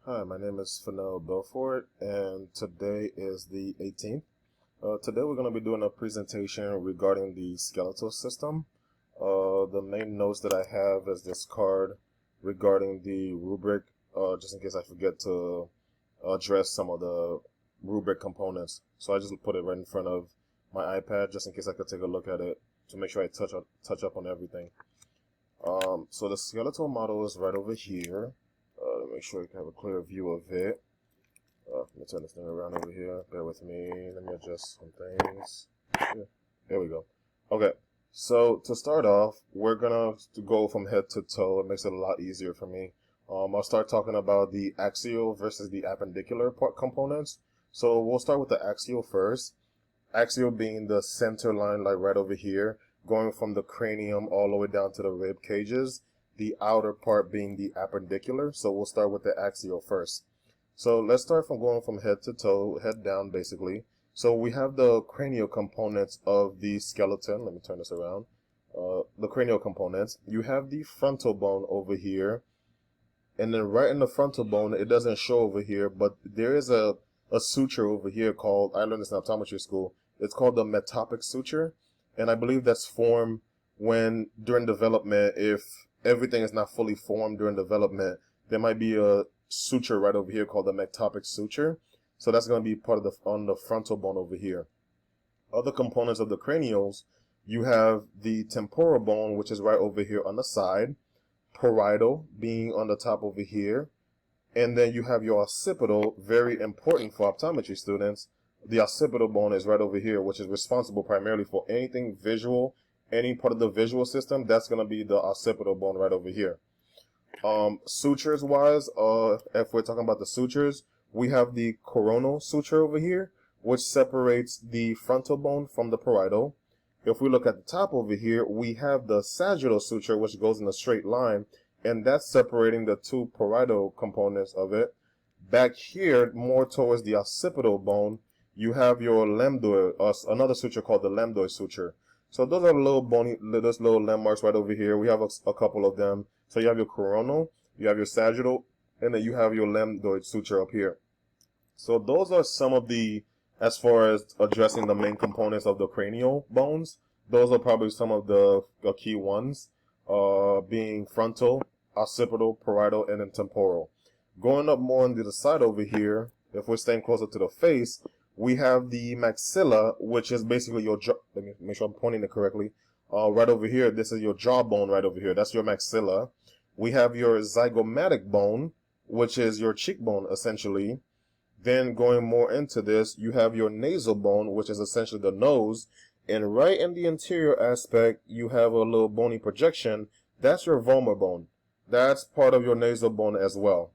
Hi, my name is Fennell Belfort, and today is the 18th. Today we're going to be doing a presentation regarding the skeletal system. The main notes that I have is this card regarding the rubric, just in case I forget to address some of the rubric components. So I just put it right in front of my iPad, just in case I could take a look at it to make sure I touch up on everything. So the skeletal model is right over here. Make sure you can have a clear view of it. Let me turn this thing around over here. Bear with me. Let me adjust some things. Yeah, there we go. Okay, so to start off, we're gonna go from head to toe. It makes it a lot easier for me. I'll start talking about the axial versus the appendicular part components. So we'll start with the axial first. Axial being the center line, like right over here, going from the cranium all the way down to the rib cages. The outer part being the appendicular. So we'll start with the axial first. So let's start from going from head to toe, head down basically. So we have the cranial components of the skeleton. Let me turn this around. The cranial components. You have the frontal bone over here. And then right in the frontal bone, it doesn't show over here, but there is a suture over here called, I learned this in optometry school. It's called the metopic suture. And I believe that's formed when during development, if everything is not fully formed during development, there might be a suture right over here called the metopic suture. So that's going to be part of on the frontal bone over here. Other components of the cranials, you have the temporal bone, which is right over here on the side, parietal being on the top over here, and then you have your occipital, very important for optometry students. The occipital bone is right over here, which is responsible primarily for anything visual, any part of the visual system. That's going to be the occipital bone right over here. Sutures wise, if we're talking about the sutures, we have the coronal suture over here, which separates the frontal bone from the parietal. If we look at the top over here, we have the sagittal suture, which goes in a straight line, and that's separating the two parietal components of it. Back here, more towards the occipital bone, you have your lambdoid, another suture called the lambdoid suture. So those are little bony, those little landmarks right over here. We have a couple of them. So you have your coronal, you have your sagittal, and then you have your lambdoid suture up here. So those are some of the, as far as addressing the main components of the cranial bones, those are probably some of the key ones, being frontal, occipital, parietal, and then temporal. Going up more on the side over here, if we're staying closer to the face, we have the maxilla, which is basically your jaw. Let me make sure I'm pointing it correctly. Right over here, this is your jawbone right over here. That's your maxilla. We have your zygomatic bone, which is your cheekbone, essentially. Then going more into this, you have your nasal bone, which is essentially the nose. And right in the interior aspect, you have a little bony projection. That's your vomer bone. That's part of your nasal bone as well.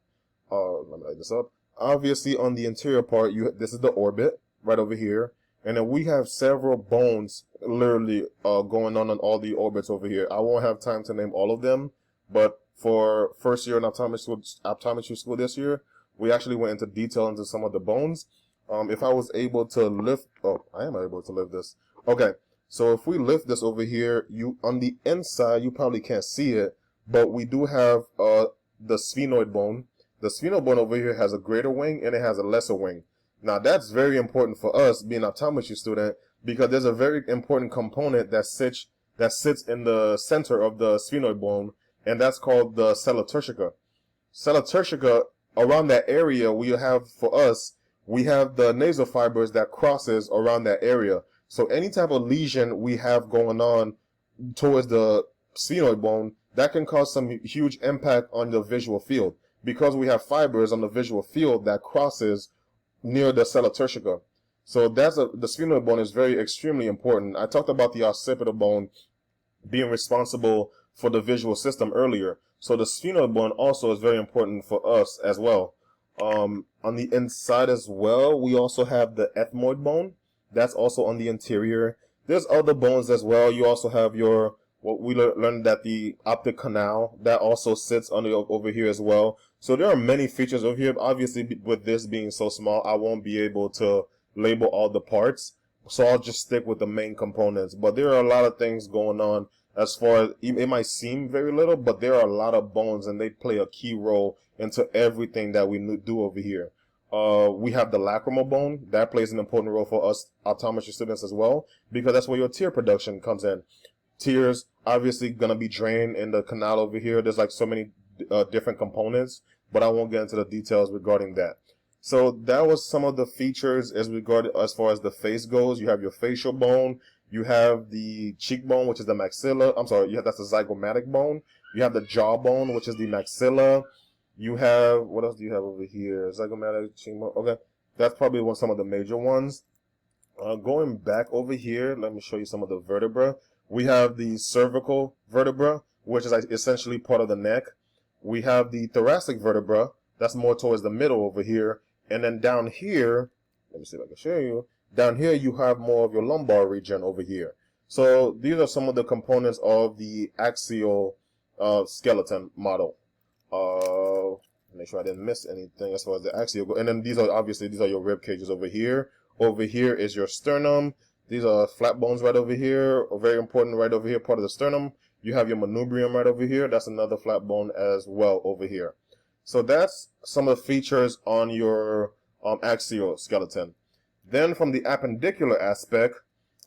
Let me light this up. Obviously, on the interior part, this is the orbit right over here. And then we have several bones literally going on all the orbits over here. I won't have time to name all of them, but for first year in optometry school this year, we actually went into detail into some of the bones. If I was able to lift, I am able to lift this. Okay, so if we lift this over here, on the inside, you probably can't see it, but we do have the sphenoid bone. The sphenoid bone over here has a greater wing and it has a lesser wing. Now that's very important for us being an optometry student because there's a very important component that sits in the center of the sphenoid bone, and that's called the sella turcica. Sella turcica, around that area, we have the nasal fibers that crosses around that area. So any type of lesion we have going on towards the sphenoid bone, that can cause some huge impact on the visual field because we have fibers on the visual field that crosses near the sella turcica. So the sphenoid bone is extremely important. I talked about the occipital bone being responsible for the visual system earlier. So the sphenoid bone also is very important for us as well. On the inside as well, we also have the ethmoid bone. That's also on the interior. There's other bones as well. You also have what we learned that the optic canal, that also sits over here as well. So there are many features over here. Obviously, with this being so small, I won't be able to label all the parts. So I'll just stick with the main components. But there are a lot of things going on as far as, it might seem very little, but there are a lot of bones and they play a key role into everything that we do over here. We have the lacrimal bone. That plays an important role for us optometry students as well, because that's where your tear production comes in. Tears obviously going to be drained in the canal over here. There's like so many different components, but I won't get into the details regarding that. So that was some of the features as far as the face goes. You have your facial bone. You have the cheekbone, which is the maxilla. I'm sorry, that's the zygomatic bone. You have the jawbone, which is the maxilla. You have, what else do you have over here? Zygomatic, cheekbone. Okay, that's probably some of the major ones. Going back over here, let me show you some of the vertebra. We have the cervical vertebra, which is essentially part of the neck. We have the thoracic vertebra. That's more towards the middle over here. And then down here, let me see if I can show you. Down here, you have more of your lumbar region over here. So these are some of the components of the axial skeleton model. Make sure I didn't miss anything as far as the axial. And then these are your rib cages over here. Over here is your sternum. These are flat bones right over here. Very important right over here, part of the sternum. You have your manubrium right over here. That's another flat bone as well over here. So that's some of the features on your axial skeleton. Then from the appendicular aspect,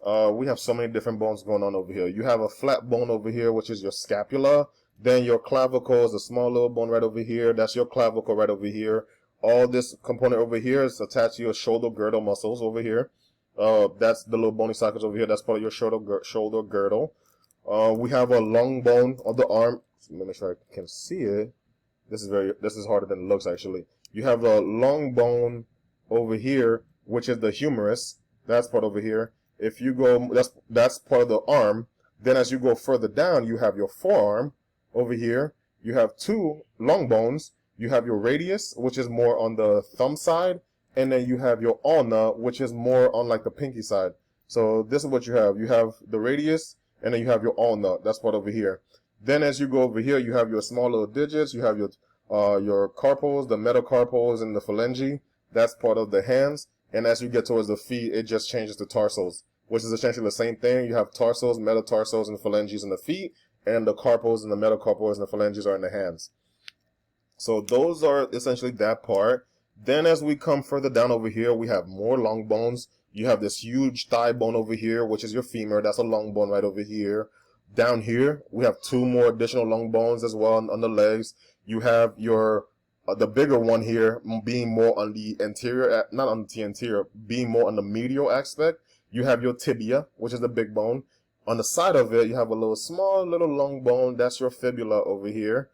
we have so many different bones going on over here. You have a flat bone over here, which is your scapula. Then your clavicle is a small little bone right over here. That's your clavicle right over here. All this component over here is attached to your shoulder girdle muscles over here. That's the little bony sockets over here. That's part of your shoulder girdle. We have a long bone of the arm. Let me make sure I can see it. This is harder than it looks actually. You have a long bone over here, which is the humerus. That's part over here. If you go, that's part of the arm. Then as you go further down, you have your forearm over here. You have two long bones. You have your radius, which is more on the thumb side, and then you have your ulna, which is more on like the pinky side. So this is what you have. You have the radius, and then you have your ulna. That's part over here. Then as you go over here, you have your small little digits. You have your carpals, the metacarpals, and the phalange. That's part of the hands. And as you get towards the feet, it just changes to tarsos, which is essentially the same thing. You have tarsos, metatarsals, and phalanges in the feet, and the carpals and the metacarpals and the phalanges are in the hands. So those are essentially that part. Then as we come further down over here, we have more long bones. You have this huge thigh bone over here, which is your femur. That's a long bone right over here. Down here, we have two more additional long bones as well on the legs. You have your the bigger one here being more on the anterior, not on the anterior, being more on the medial aspect. You have your tibia, which is the big bone. On the side of it, you have a small little long bone. That's your fibula over here.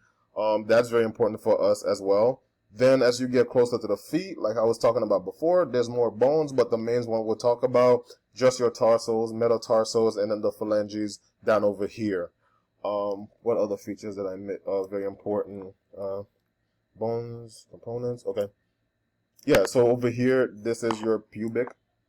That's very important for us as well. Then as you get closer to the feet, like I was talking about before, there's more bones, but the main one we'll talk about, just your tarsals, metatarsals, and then the phalanges down over here. What other features that I missed are very important? Bones, components, okay. Yeah, so over here, this is your pubic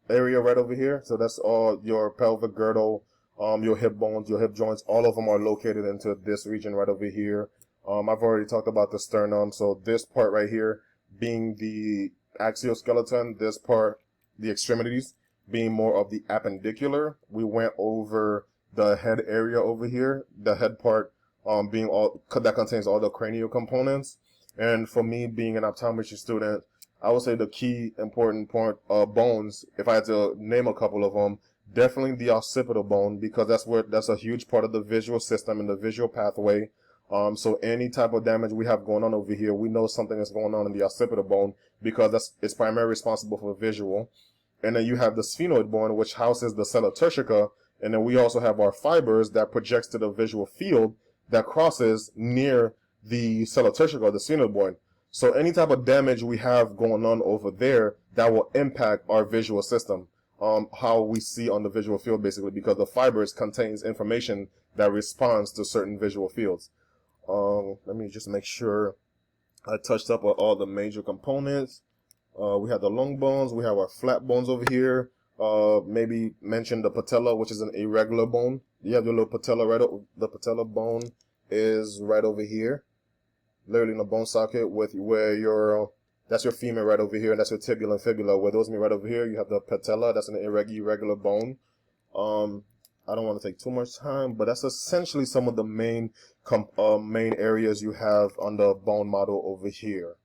area right over here. So that's all your pelvic girdle, your hip bones, your hip joints, all of them are located into this region right over here. I've already talked about the sternum, so this part right here being the axial skeleton, this part, the extremities, being more of the appendicular. We went over the head area over here, the head part being all that contains all the cranial components. And for me, being an optometry student, I would say the key important point bones, if I had to name a couple of them, definitely the occipital bone, because that's a huge part of the visual system and the visual pathway. So any type of damage we have going on over here, we know something is going on in the occipital bone because it's primarily responsible for visual. And then you have the sphenoid bone, which houses the sella turcica. And then we also have our fibers that projects to the visual field that crosses near the sella turcica, the sphenoid bone. So any type of damage we have going on over there, that will impact our visual system, how we see on the visual field basically, because the fibers contains information that responds to certain visual fields. Let me just make sure I touched up on all the major components. We have the long bones, we have our flat bones over here. Maybe mention the patella, which is an irregular bone. You have your little patella the patella bone is right over here, literally in the bone socket with where that's your femur right over here, and that's your tibula and fibula. Where those meet right over here, you have the patella, that's an irregular bone. I don't want to take too much time, but that's essentially some of the main main areas you have on the bone model over here.